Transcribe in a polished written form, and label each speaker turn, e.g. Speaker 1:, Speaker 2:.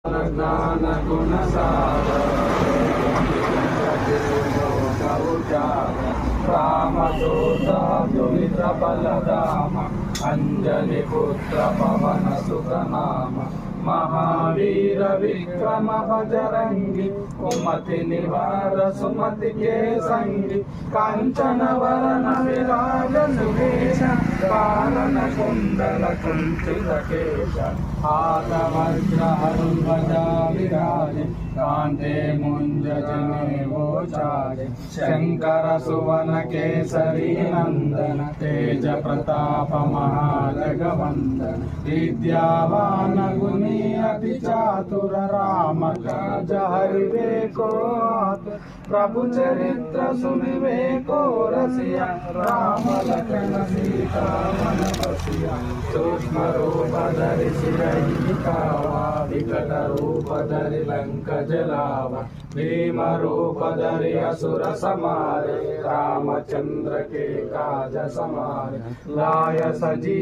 Speaker 1: ज्ञान गुण रामदूत बलराम अंजनी पुत्र पवन सुत नाम महावीर विक्रम बजरंगी कुमति निवार सुमति के संगी कांचन वरण विराज सुकेश कानन कुंडल कुंचित केश हाथ वज्र हनुध्वजा विराज कांधे मुंज जनेऊ चारे शंकर सुवन केसरी नंदन तेज प्रताप महाजगवंदन विद्यावान गुणी अति चातुर राम काज हरिवे को प्रभु चरित्र सुनिवे को रसिया राम लखन सीता मन बसिया सूक्ष्म रूप धरि सिरहि कावा विकट रूप धरि लंक जलावा भीम रूप धरि असुर समारे रामचंद्र के काज समारे लाय सजी